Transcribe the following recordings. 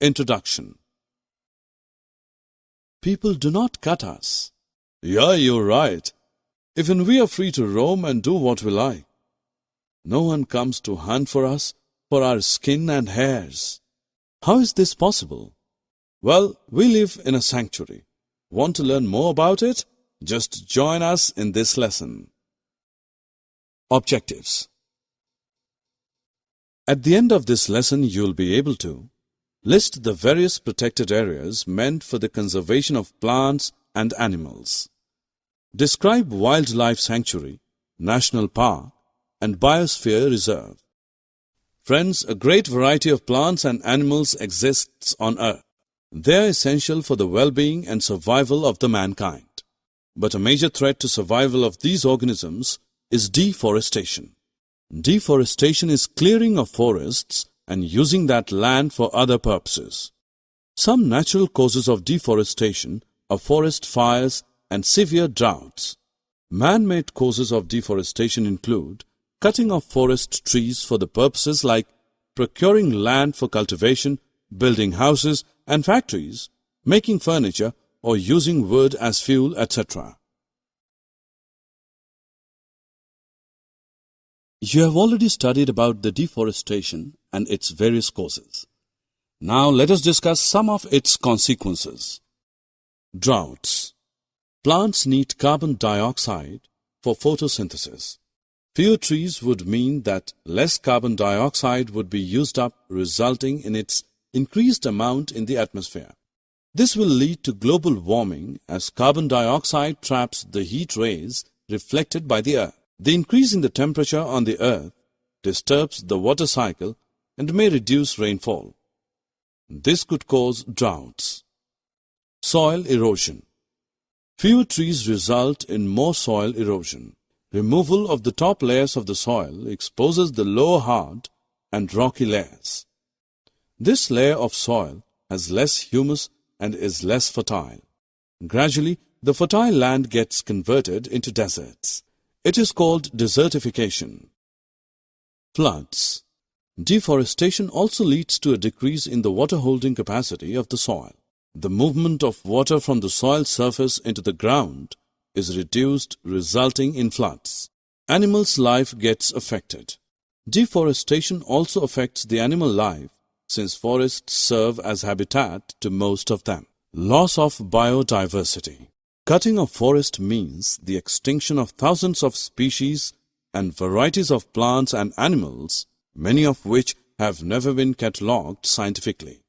Introduction. People do not cut us. Yeah, you're right. Even we are free to roam and do what we like. No one comes to hunt for us for our skin and hairs. How is this possible? Well, we live in a sanctuary. Want to learn more about it? Just join us in this lesson. Objectives. At the end of this lesson, you'll be able to list the various protected areas meant for the conservation of plants and animals. Describe wildlife sanctuary, national park, and biosphere reserve. Friends, a great variety of plants and animals exists on Earth. They are essential for the well-being and survival of the mankind. But a major threat to survival of these organisms is deforestation. Deforestation is clearing of forests and using that land for other purposes. Some natural causes of deforestation are forest fires and severe droughts. Man-made causes of deforestation include cutting of forest trees for the purposes like procuring land for cultivation, building houses and factories, making furniture, or using wood as fuel, etc. You have already studied about the deforestation and its various causes. Now let us discuss some of its consequences. Droughts. Plants need carbon dioxide for photosynthesis. Fewer trees would mean that less carbon dioxide would be used up, resulting in its increased amount in the atmosphere. This will lead to global warming as carbon dioxide traps the heat rays reflected by the Earth. The increase in the temperature on the Earth disturbs the water cycle and may reduce rainfall. This could cause droughts. Soil erosion. Fewer trees result in more soil erosion. Removal of the top layers of the soil exposes the lower hard and rocky layers. This layer of soil has less humus and is less fertile. Gradually, the fertile land gets converted into deserts. It is called desertification. Floods. Deforestation also leads to a decrease in the water-holding capacity of the soil. The movement of water from the soil surface into the ground is reduced, resulting in floods. Animals' life gets affected. Deforestation also affects the animal life since forests serve as habitat to most of them. Loss of biodiversity. Cutting of forest means the extinction of thousands of species and varieties of plants and animals, many of which have never been catalogued scientifically.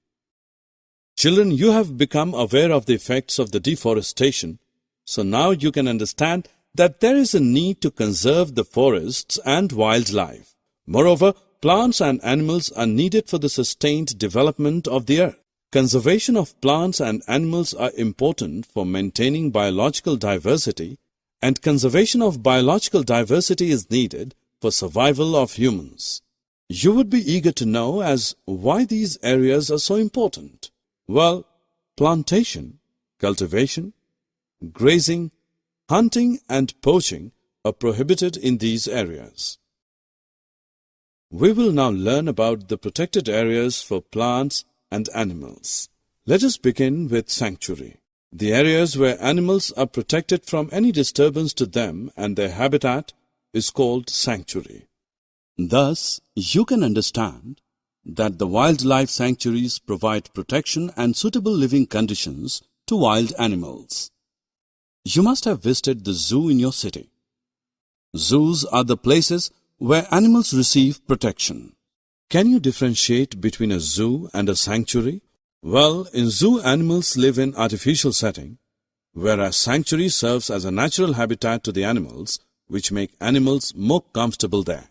Children, you have become aware of the effects of the deforestation, so now you can understand that there is a need to conserve the forests and wildlife. Moreover, plants and animals are needed for the sustained development of the earth. Conservation of plants and animals are important for maintaining biological diversity, and conservation of biological diversity is needed for survival of humans. You would be eager to know as why these areas are so important. Well, plantation, cultivation, grazing, hunting and poaching are prohibited in these areas. We will now learn about the protected areas for plants and animals. Let us begin with sanctuary. The areas where animals are protected from any disturbance to them and their habitat is called sanctuary. Thus, you can understand that the wildlife sanctuaries provide protection and suitable living conditions to wild animals. You must have visited the zoo in your city. Zoos are the places where animals receive protection. Can you differentiate between a zoo and a sanctuary? Well, in zoo animals live in artificial setting, whereas sanctuary serves as a natural habitat to the animals, which make animals more comfortable there.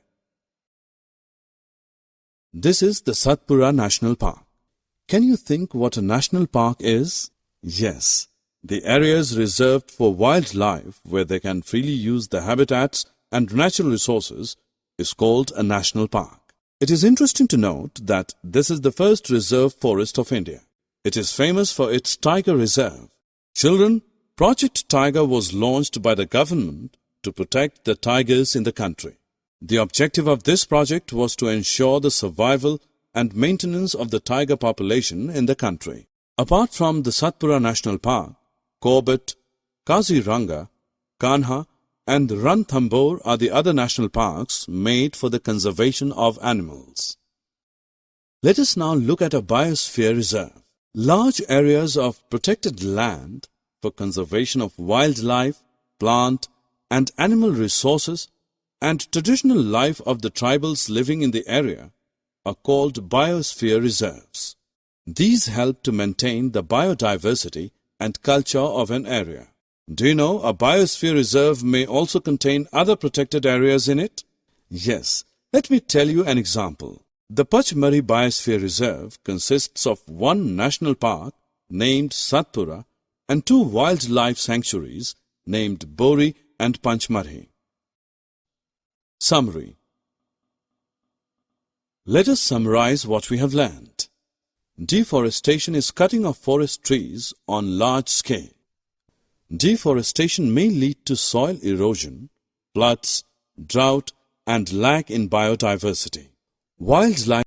This is the Satpura National Park. Can you think what a national park is? Yes, the areas reserved for wildlife where they can freely use the habitats and natural resources is called a national park. It is interesting to note that this is the first reserve forest of India. It is famous for its tiger reserve. Children, Project Tiger was launched by the government to protect the tigers in the country. The objective of this project was to ensure the survival and maintenance of the tiger population in the country. Apart from the Satpura National Park, Corbett, Kaziranga, Kanha and Ranthambore are the other national parks made for the conservation of animals. Let us now look at a biosphere reserve. Large areas of protected land for conservation of wildlife, plant and animal resources and traditional life of the tribals living in the area are called biosphere reserves. These help to maintain the biodiversity and culture of an area. Do you know a biosphere reserve may also contain other protected areas in it? Yes, let me tell you an example. The Pachmari Biosphere Reserve consists of one national park named Satpura and two wildlife sanctuaries named Bori and Panchmari. Summary. Let us summarize what we have learned. Deforestation is cutting of forest trees on large scale. Deforestation may lead to soil erosion, floods, drought and lack in biodiversity. Wildlife